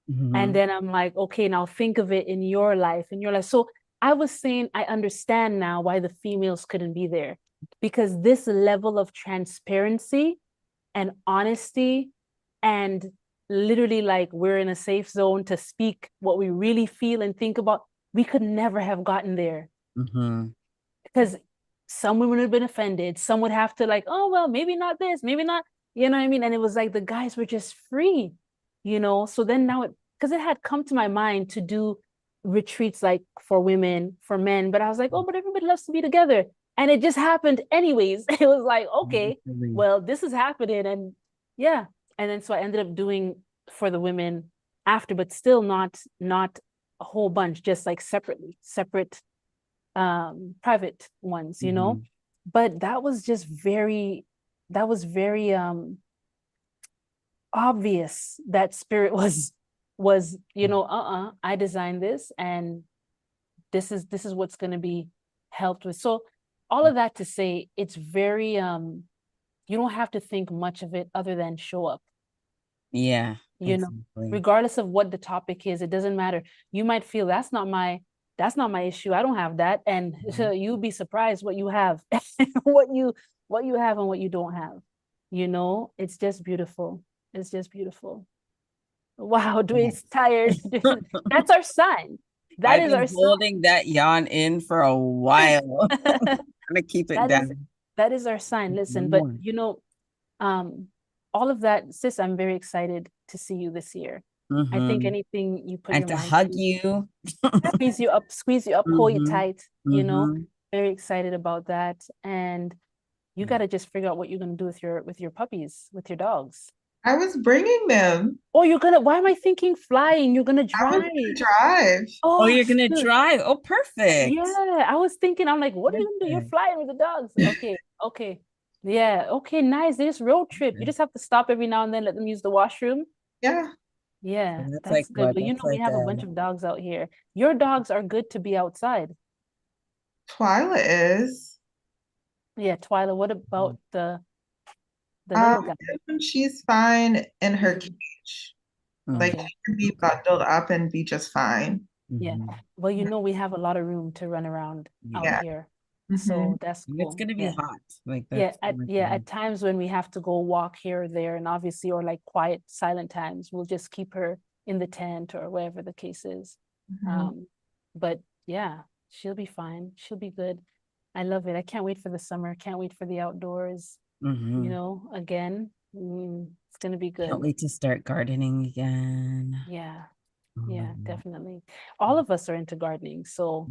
And then I'm like, okay, now think of it in your life, So I was saying, I understand now why the females couldn't be there, because this level of transparency and honesty, and literally like we're in a safe zone to speak what we really feel and think about, we could never have gotten there. Because some women would have been offended. Some would have to like, oh, well, maybe not this, maybe not, you know what I mean? And it was like the guys were just free, you know? So then now because it had come to my mind to do retreats like for women, for men, but I was like, oh, but everybody loves to be together. And it just happened anyways. It was like, okay, well, this is happening. And yeah. And then so I ended up doing for the women after, but still not a whole bunch, just like separate private ones, you know. But that was just very obvious that spirit was you know, I designed this, and this is what's going to be helped with. So all of that to say, it's very you don't have to think much of it other than show up. Yeah, you know, exactly. regardless of what the topic is, it doesn't matter. You might feel that's not my issue, I don't have that, and you'll be surprised what you have. what you have and what you don't have, you know. It's just beautiful. It's just beautiful. Wow, Dwayne's tired. That's our sign. That I've is our been holding that yawn in for a while. sign. I'm gonna keep it That is down. that is our sign. Listen, but you know, all of that, sis, I'm very excited to see you this year. I think anything you put And your to mind hug to, you. squeeze you up, hold you tight, you know. Mhm. Very excited about that. And you got to just figure out what you're going to do with your puppies, with your dogs. I was bringing them. Oh, why am I thinking flying? You're gonna I was drive. gonna drive. Oh, Oh, you're gonna shoot. drive. Oh, perfect. Yeah, I was thinking, I'm like, what are you gonna do? You're Perfect. flying with the dogs. Okay. Yeah, okay, nice. This road trip. You just have to stop every now and then, let them use the washroom. Yeah. Yeah, So that's that's like good. what? But you That's know, we like have a bunch of dogs out here. Your dogs are good to be outside. Twyla is. Yeah, Twyla, what about the little guy? She's fine in her cage. Like Okay. she can be bundled up and be just fine. Yeah. Well, you know, we have a lot of room to run around out Yeah. here. Mhm. So that's It's cool. gonna be Yeah. hot. Like Yeah, that's at times when we have to go walk here or there, and obviously, or like quiet, silent times, we'll just keep her in the tent or whatever the case is. Mhm. But yeah, she'll be fine. She'll be good. I love it. I can't wait for the summer. Can't wait for the outdoors. You know, again, it's gonna be Can't good. wait to start gardening again. Yeah, Oh, yeah, definitely. All of us are into gardening, so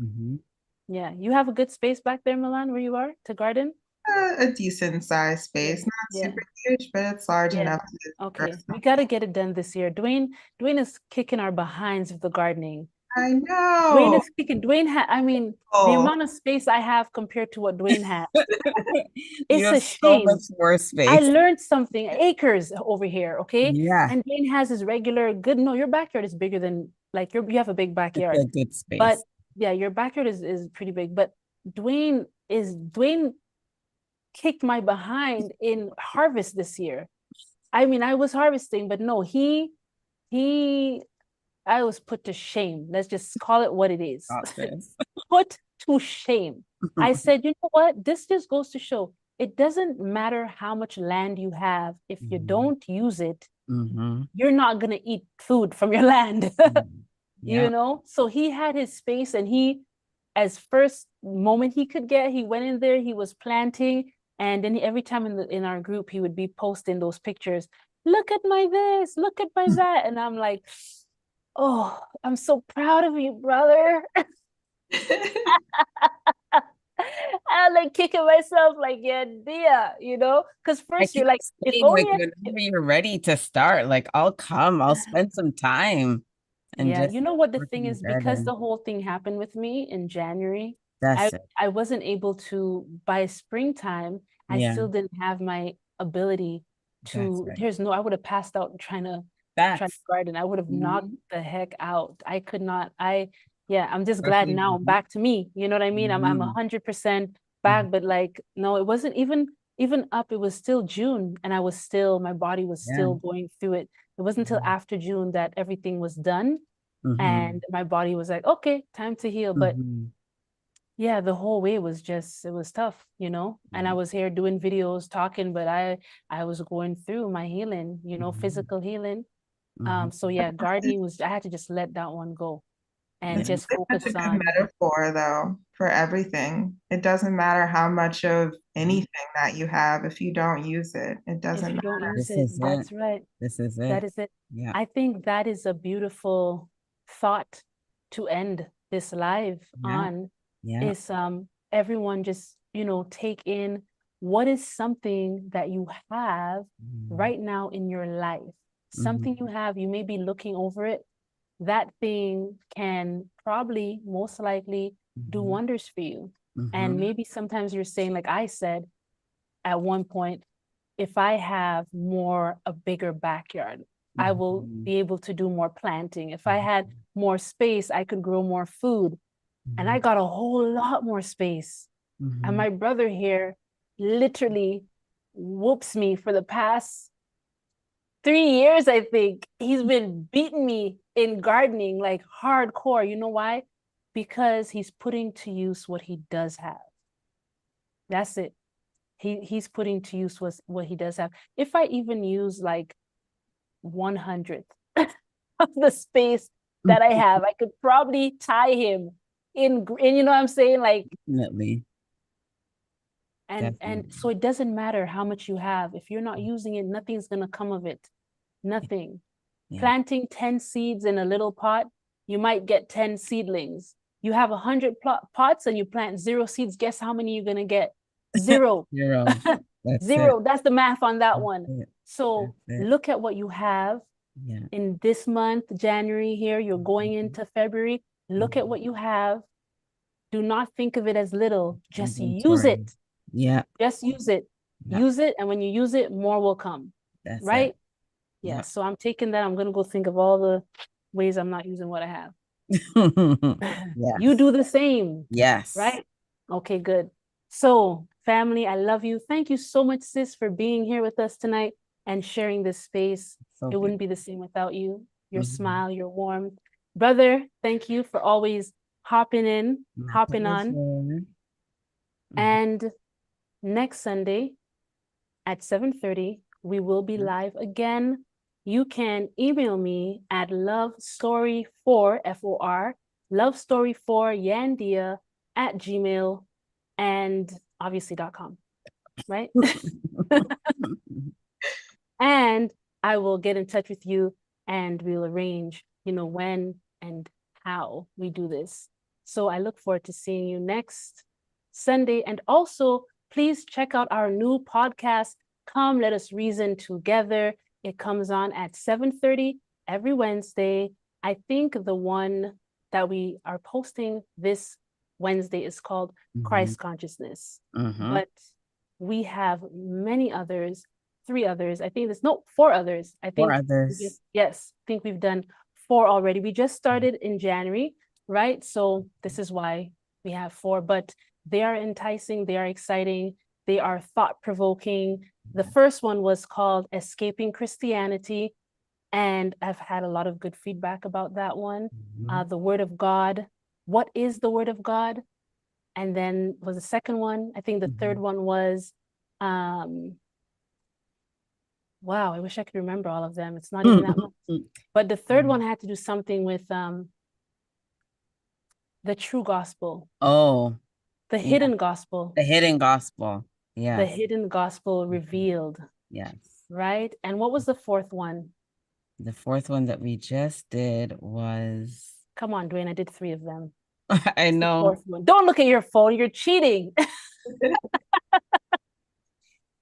yeah. You have a good space back there, Milan, where you are to garden? A decent sized space, not Yeah. super huge, but it's large Yeah. enough to grow Okay, we something. got to get it done this year. Dwayne is kicking our behinds with the gardening. I Dwayne know. is kicking. I mean, the Oh. amount of space I have compared to what Dwayne has, You it's have a so much shame. more I space. learned something, acres over here, okay? Yeah. And Dwayne has his regular good. No, your backyard is bigger than, like, you have a big It's backyard. a good space. But yeah, your backyard is pretty big. But Dwayne kicked my behind in harvest this year. I mean, I was harvesting, but no, I was put to shame. Let's just call it what it is. Got this. Put to shame. I said, you know what? This just goes to show it doesn't matter how much land you have. If you don't use it, you're not going to eat food from your land. Yeah. You know? So he had his space, and as first moment he could get, he went in there, he was planting. And then every time in our group, he would be posting those pictures. Look at my this, look at my that. And I'm like, oh, I'm so proud of you, brother. I'm like kicking myself, like, yeah, dear, you know? Because first you're like, if only whenever you're ready to start, like I'll come, I'll spend some time. And yeah, just you know what the work thing in the is, because garden. the whole thing happened with me in January, That's it. I wasn't able to, by springtime, I Yeah. still didn't have my ability to, That's right. I would have passed out trying to That's garden. I would have knocked the heck out. I could not, I'm just glad especially now I'm back to me. You know what I mean? I'm 100% back, but like, no, it wasn't even up. It was still June, and my body was still going through it. It wasn't until after June that everything was done. And my body was like, okay, time to heal. But yeah, the whole way was it was tough, you know. And I was here doing videos, talking, but I was going through my healing, you know, physical healing. So yeah, gardening I had to just let that one go and It's just such a focus good on. metaphor, though, for everything. It doesn't matter how much of anything that you have. If you don't use it, it If doesn't you don't matter. use it, that's right. This is it. That is it. Yeah. I think that is a beautiful thought to end this live on. Yeah. Is everyone just, you know, take in what is something that you have right now in your life. Something you have, you may be looking over it. That thing can probably most likely do wonders for you. Mhm. And maybe sometimes you're saying, like I said at one point, if I have a bigger backyard, I will be able to do more planting. If I had more space, I could grow more food. And I got a whole lot more space. And my brother here literally whoops me for the past 3 years, I think. He's been beating me in gardening like hardcore. You know why? Because he's putting to use what he does have. That's it. He's putting to use what he does have. If I even use like 100th of the space that I have, I could probably tie him in, you know what I'm saying? Like, Definitely. and so it doesn't matter how much you have. If you're not using it, nothing's gonna come of it. Nothing. Yeah. Planting 10 seeds in a little pot, you might get 10 seedlings. You have 100 pots and you plant 0 seeds. Guess how many you're gonna get? 0. 0. That's 0. it. That's the math on that That's one. it. So look at what you have in this month, January here. You're going into February. Look at what you have. Do not think of it as little. Just use it. Yeah. Just use it. Yeah. Use it. And when you use it, more will come. That's right? it. Yeah. Yep. So I'm taking that. I'm going to go think of all the ways I'm not using what I have. Yes. You do the same. Yes. Right? Okay, good. So family, I love you. Thank you so much, sis, for being here with us tonight and sharing this space. So it wouldn't be the same without you. Your smile, your warmth. Brother, thank you for always hopping in, hopping on. And next Sunday at 7:30, we will be live again. You can email me at lovestory4, F-O-R, lovestoryforyandea at gmail and obviously.com, right? And I will get in touch with you and we'll arrange, when and how we do this. So I look forward to seeing you next Sunday. And also, please check out our new podcast, Come Let Us Reason Together. It comes on at 7:30 every Wednesday. I think the one that we are posting this Wednesday is called Christ Consciousness. But we have many others, 3 others. I think there's 4 others. I think 4 others. Yes, I think we've done 4 already. We just started in January, right? So this is why we have 4, but they are enticing, they are exciting, they are thought-provoking. The first one was called Escaping Christianity, and I've had a lot of good feedback about that one. The Word of God. What is the Word of God? And then was the second one. I think the third one was, wow, I wish I could remember all of them. It's not even that much. But the third one had to do something with the true gospel. Oh. The hidden gospel. The hidden gospel. Yeah. The hidden gospel revealed. Yes. Right? And what was the fourth one? The fourth one that we just did was... Come on, Duane, I did 3 of them. I know. The fourth one. Don't look at your phone, you're cheating.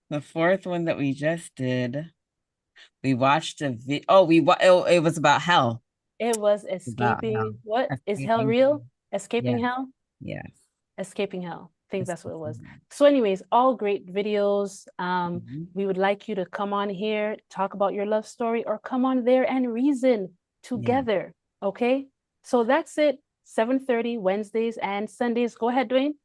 The fourth one that we just did, we watched a video. Oh, it was about hell. It was escaping. What? Is hell real? Escaping hell? Yes. Escaping hell. I think that's what it was. So anyways, all great videos. We would like you to come on here, talk about your love story, or come on there and reason together. Okay? So that's it. 7:30 Wednesdays and Sundays. Go ahead, Duane.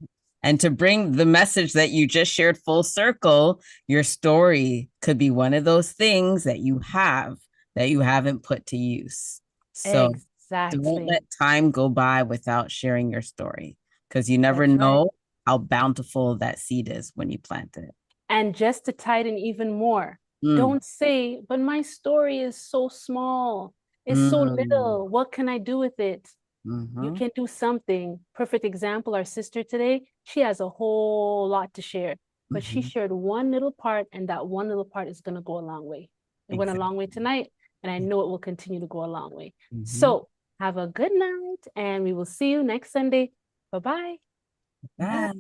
And to bring the message that you just shared full circle, your story could be one of those things that you have that you haven't put to use. So don't let time go by without sharing your story, because you never know how bountiful that seed is when you plant it. And just to tie it in even more, don't say, but my story is so small. It's so little. What can I do with it? You can do something. Perfect example, our sister today, she has a whole lot to share, but she shared one little part, and that one little part is going to go a long way. It went a long way tonight, and I know it will continue to go a long way. So have a good night, and we will see you next Sunday. Bye-bye. Bye.